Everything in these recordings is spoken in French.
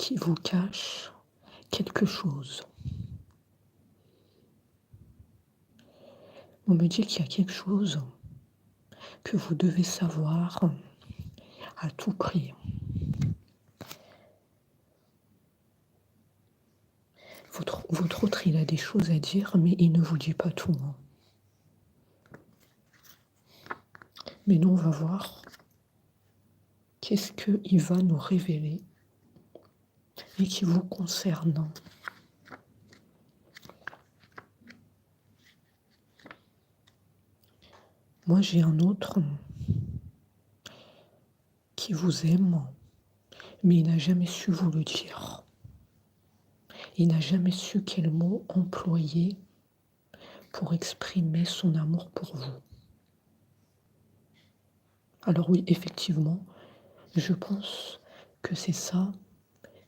qui vous cache quelque chose. On me dit qu'il y a quelque chose que vous devez savoir à tout prix. Votre autre, il a des choses à dire, mais il ne vous dit pas tout. Mais nous, on va voir qu'est-ce qu'il va nous révéler et qui vous concerne. Moi, j'ai un autre qui vous aime, mais il n'a jamais su vous le dire. Il n'a jamais su quel mot employer pour exprimer son amour pour vous. Alors oui, effectivement, je pense que c'est ça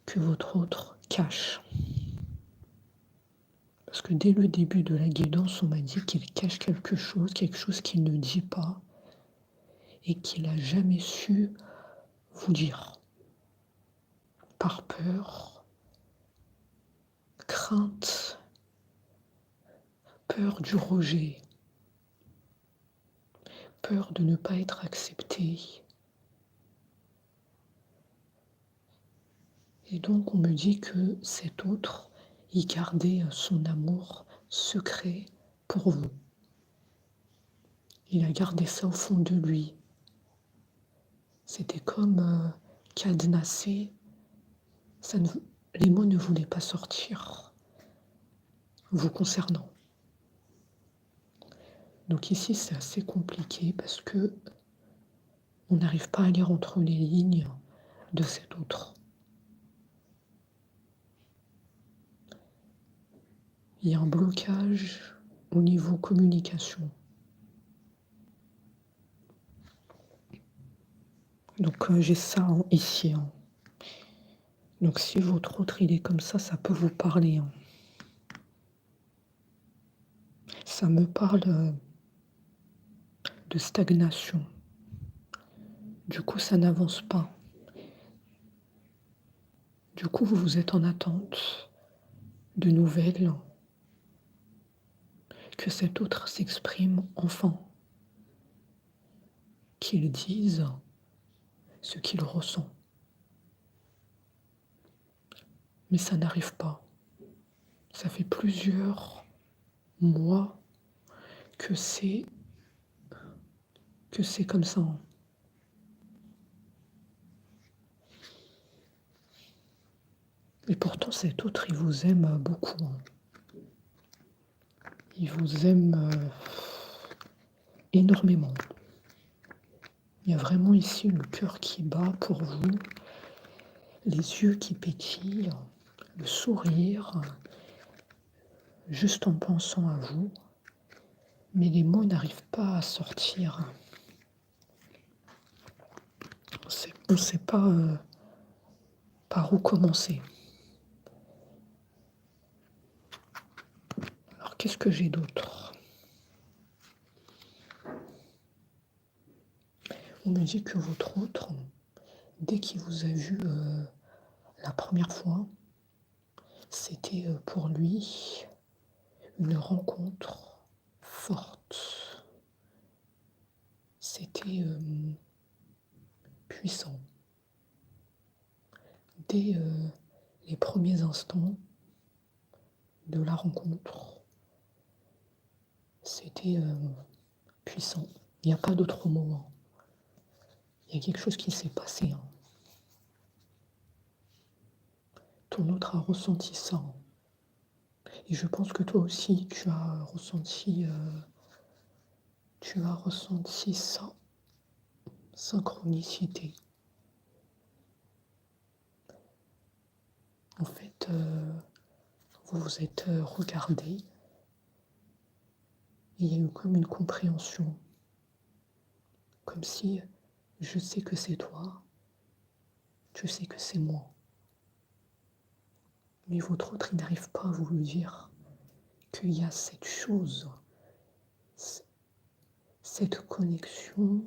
que votre autre cache. Parce que dès le début de la guidance, on m'a dit qu'il cache quelque chose qu'il ne dit pas et qu'il n'a jamais su vous dire. Par peur, crainte, peur du rejet, peur de ne pas être accepté. Et donc on me dit que cet autre, il gardait son amour secret pour vous. Il a gardé ça au fond de lui. C'était comme cadenassé. Les mots ne voulaient pas sortir vous concernant. Donc ici, c'est assez compliqué parce que on n'arrive pas à lire entre les lignes de cet autre. Il y a un blocage au niveau communication. Donc j'ai ça ici. Donc si votre autre il est comme ça peut vous parler. Ça me parle de stagnation. Du coup, ça n'avance pas. Du coup, vous êtes en attente de nouvelles, que cet autre s'exprime enfin, qu'il dise ce qu'il ressent. Mais ça n'arrive pas. Ça fait plusieurs mois que c'est comme ça. Et pourtant, cet autre, il vous aime beaucoup. Il vous aime énormément. Il y a vraiment ici le cœur qui bat pour vous, les yeux qui pétillent, le sourire, juste en pensant à vous. Mais les mots n'arrivent pas à sortir. On ne sait pas par où commencer. Alors, qu'est-ce que j'ai d'autre? On me dit que votre autre, dès qu'il vous a vu la première fois, c'était pour lui une rencontre forte. C'était puissant. Dès les premiers instants de la rencontre, c'était puissant. Il n'y a pas d'autre mot. Il y a quelque chose qui s'est passé. Ton autre a ressenti ça. Et je pense que toi aussi, tu as ressenti ça. Synchronicité. En fait, vous vous êtes regardés. Et il y a eu comme une compréhension. Comme si je sais que c'est toi, tu sais que c'est moi. Mais votre autre, il n'arrive pas à vous le dire qu'il y a cette chose, cette connexion,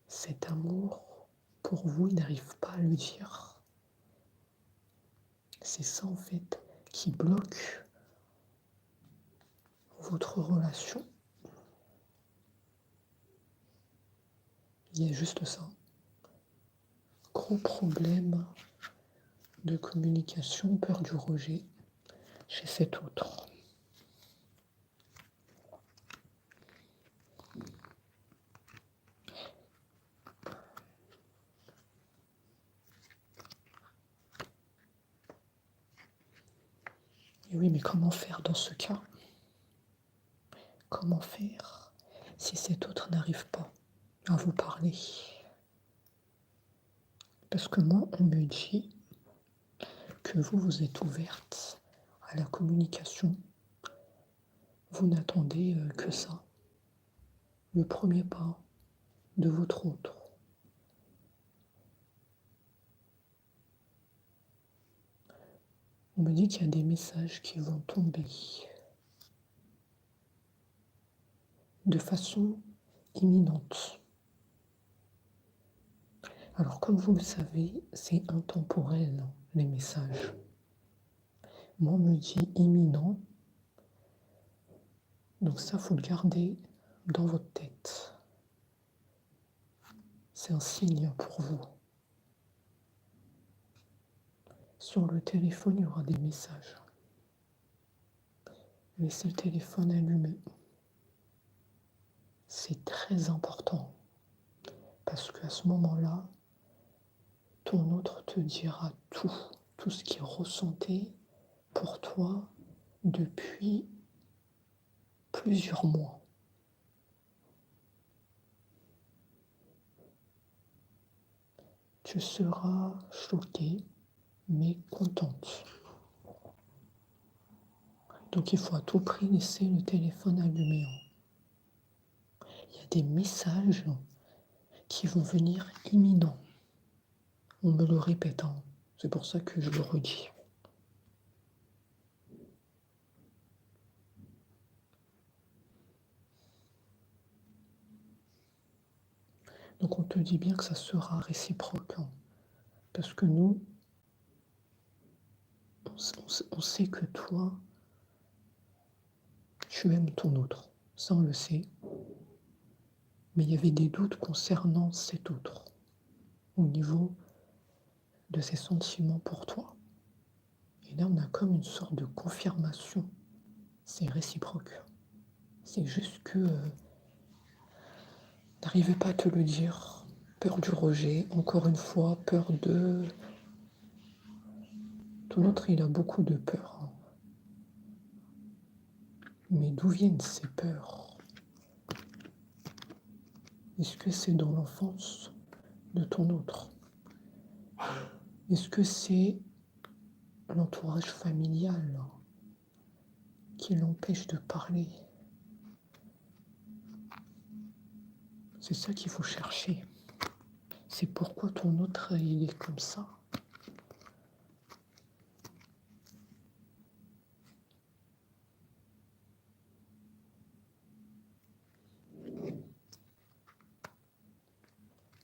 cet amour. Pour vous, il n'arrive pas à le dire. C'est ça en fait qui bloque votre relation. Il y a juste ça. Gros problème de communication, peur du rejet chez cet autre. Et oui, mais comment faire dans ce cas? Comment faire si cet autre n'arrive pas à vous parler? Parce que moi, on me dit que vous êtes ouverte à la communication. Vous n'attendez que ça, le premier pas de votre autre. On me dit qu'il y a des messages qui vont tomber de façon imminente. Alors comme vous le savez, c'est intemporel, les messages. Moi, on me dit imminent, donc ça, faut le garder dans votre tête. C'est un signe pour vous. Sur le téléphone, il y aura des messages. Laissez le téléphone allumé. C'est très important parce qu'à ce moment-là, ton autre te dira tout ce qu'il ressentait pour toi depuis plusieurs mois. Tu seras choquée, mais contente. Donc il faut à tout prix laisser le téléphone allumé. Il y a des messages qui vont venir imminents. On me le répète, c'est pour ça que je le redis. Donc on te dit bien que ça sera réciproque, parce que nous, on sait que toi, tu aimes ton autre, ça on le sait, mais il y avait des doutes concernant cet autre, au niveau de ses sentiments pour toi. Et là on a comme une sorte de confirmation, c'est réciproque. C'est juste que n'arrivez pas à te le dire, peur du rejet, encore une fois, peur de... Ton autre, il a beaucoup de peur. Mais d'où viennent ces peurs? Est-ce que c'est dans l'enfance de ton autre? Est-ce que c'est l'entourage familial qui l'empêche de parler? C'est ça qu'il faut chercher. C'est pourquoi ton autre, il est comme ça.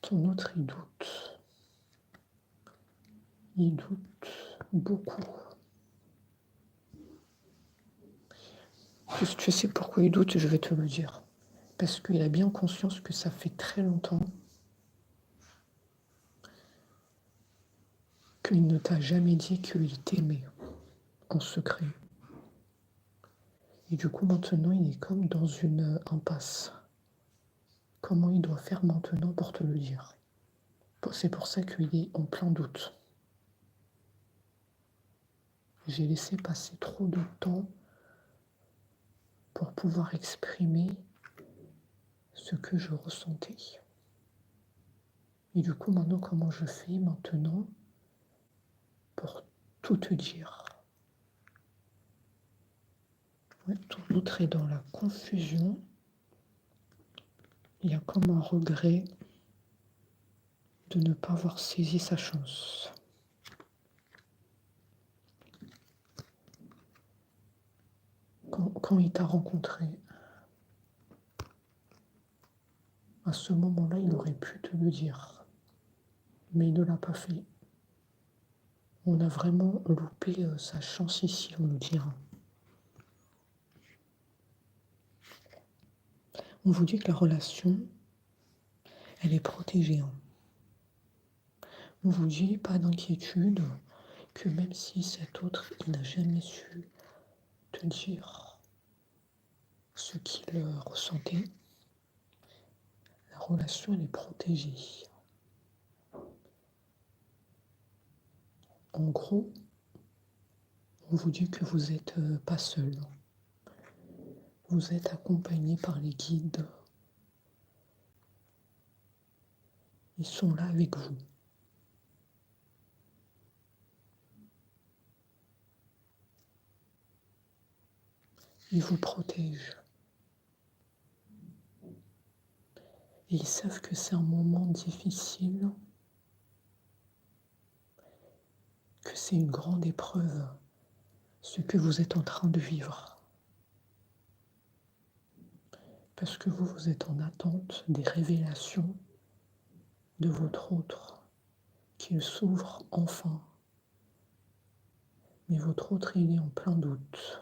Ton autre, il doute. Il doute beaucoup. Tu sais pourquoi il doute, je vais te le dire. Parce qu'il a bien conscience que ça fait très longtemps qu'il ne t'a jamais dit qu'il t'aimait en secret. Et du coup, maintenant, il est comme dans une impasse. Comment il doit faire maintenant pour te le dire? C'est pour ça qu'il est en plein doute. J'ai laissé passer trop de temps pour pouvoir exprimer ce que je ressentais. Et du coup, maintenant, comment je fais maintenant pour tout te dire? Ouais, ton autre est dans la confusion. Il y a comme un regret de ne pas avoir saisi sa chance. Quand il t'a rencontré, à ce moment-là, il aurait pu te le dire, mais il ne l'a pas fait. On a vraiment loupé sa chance ici, on nous dira. On vous dit que la relation, elle est protégée. On vous dit, pas d'inquiétude, que même si cet autre, il n'a jamais su te dire ce qu'il ressentait, la relation, elle est protégée. En gros, on vous dit que vous n'êtes pas seul. Vous êtes accompagné par les guides. Ils sont là avec vous. Ils vous protègent. Et ils savent que c'est un moment difficile, que c'est une grande épreuve, ce que vous êtes en train de vivre. Parce que vous êtes en attente des révélations de votre autre, qu'il s'ouvre enfin. Mais votre autre, il est en plein doute,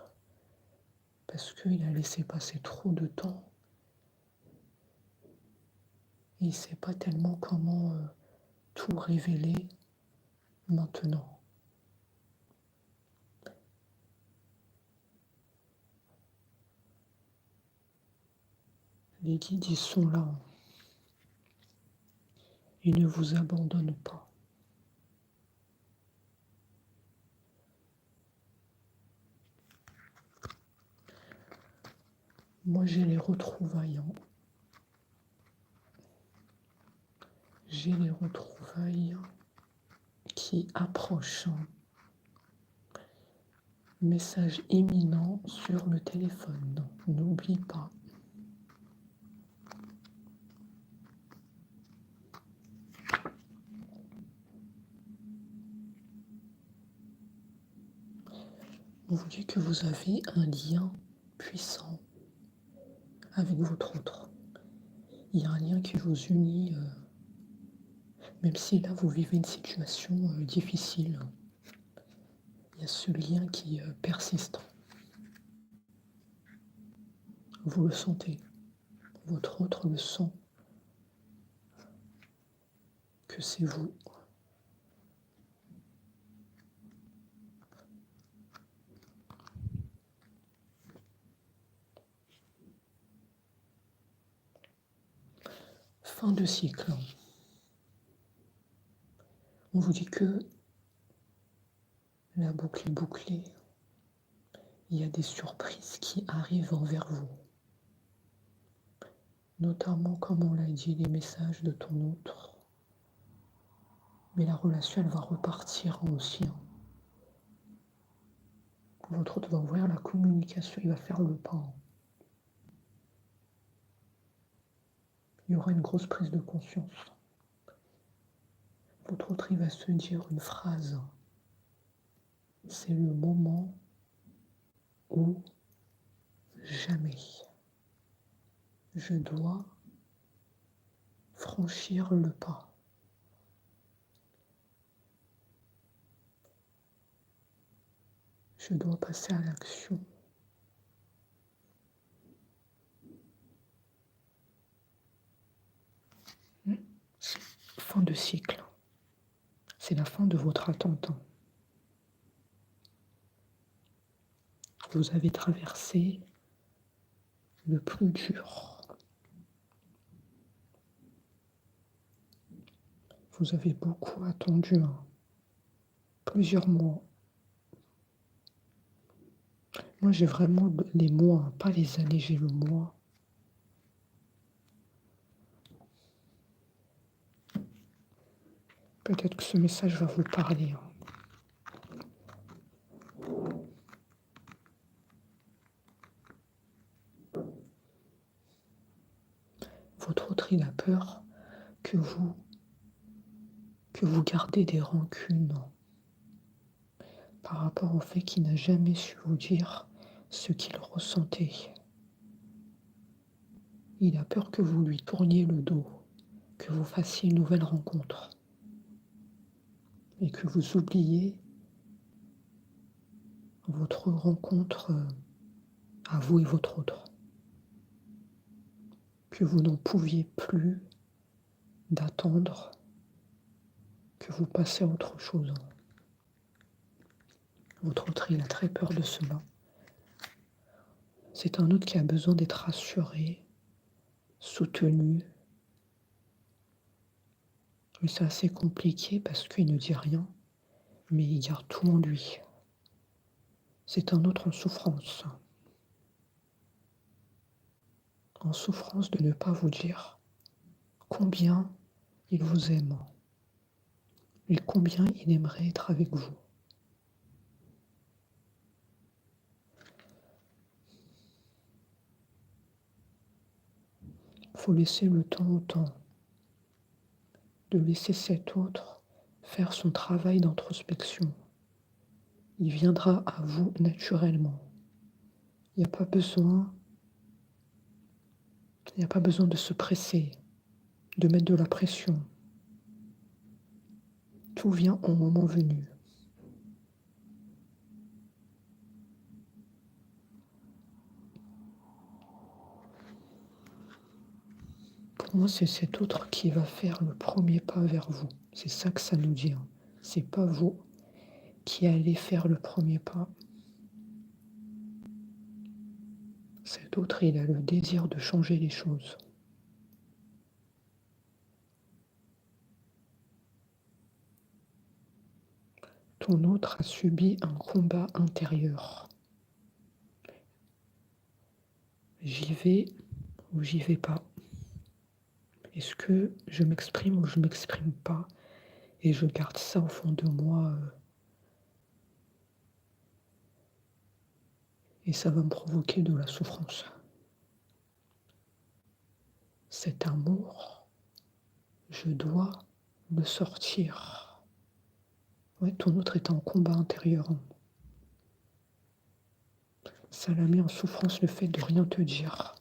parce qu'il a laissé passer trop de temps. Et il ne sait pas tellement comment tout révéler maintenant. Les guides, ils sont là. Ils ne vous abandonnent pas. Moi, j'ai les retrouvailles. J'ai les retrouvailles qui approchent. Message imminent sur le téléphone. N'oublie pas. On vous dit que vous avez un lien puissant avec votre autre. Il y a un lien qui vous unit, même si là vous vivez une situation difficile. Il y a ce lien qui persiste. Vous le sentez. Votre autre le sent. Que c'est vous. Fin de cycle. On vous dit que la boucle est bouclée. Il y a des surprises qui arrivent envers vous. Notamment, comme on l'a dit, les messages de ton autre. Mais la relation, elle va repartir aussi. Votre autre va ouvrir la communication, il va faire le pas. Il y aura une grosse prise de conscience. Votre autre, il va se dire une phrase. C'est le moment où jamais je dois franchir le pas. Je dois passer à l'action. Fin de cycle. C'est la fin de votre attente. Vous avez traversé le plus dur. Vous avez beaucoup attendu, plusieurs mois. Moi, j'ai vraiment les mois, pas les années, j'ai le mois. Peut-être que ce message va vous parler. Votre autre, il a peur que vous gardez des rancunes par rapport au fait qu'il n'a jamais su vous dire ce qu'il ressentait. Il a peur que vous lui tourniez le dos, que vous fassiez une nouvelle rencontre et que vous oubliez votre rencontre à vous et votre autre, que vous n'en pouviez plus d'attendre, que vous passez à autre chose. Votre autre, il a très peur de cela. C'est un autre qui a besoin d'être rassuré, soutenu. Mais c'est assez compliqué parce qu'il ne dit rien, mais il garde tout en lui. C'est un autre en souffrance de ne pas vous dire combien il vous aime et combien il aimerait être avec vous. Il faut laisser le temps au temps, de laisser cet autre faire son travail d'introspection. Il viendra à vous naturellement. Il n'y a pas besoin de se presser, de mettre de la pression. Tout vient au moment venu. Pour moi, c'est cet autre qui va faire le premier pas vers vous. C'est ça que ça nous dit. C'est pas vous qui allez faire le premier pas. Cet autre, il a le désir de changer les choses. Ton autre a subi un combat intérieur. J'y vais ou j'y vais pas. Est-ce que je m'exprime ou je m'exprime pas? Et je garde ça au fond de moi. Et ça va me provoquer de la souffrance. Cet amour, je dois le sortir. Ouais, ton autre est en combat intérieur. Ça l'a mis en souffrance le fait de rien te dire.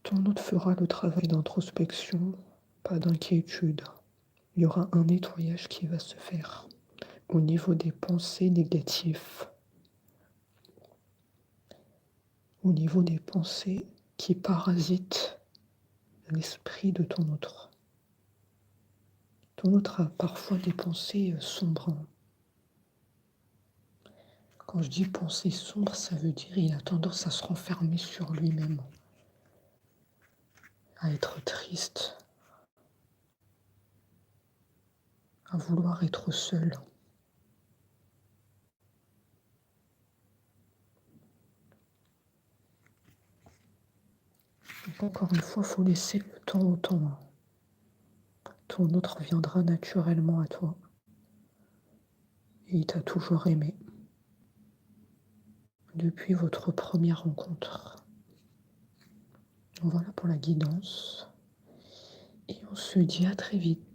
Ton autre fera le travail d'introspection, pas d'inquiétude. Il y aura un nettoyage qui va se faire au niveau des pensées négatives, au niveau des pensées qui parasitent l'esprit de ton autre. Ton autre a parfois des pensées sombres. Quand je dis pensée sombre, ça veut dire qu'il a tendance à se renfermer sur lui-même, à être triste, à vouloir être seul. Donc encore une fois, il faut laisser le temps au temps. Ton autre viendra naturellement à toi. Et il t'a toujours aimé. Depuis votre première rencontre. Voilà pour la guidance. Et on se dit à très vite.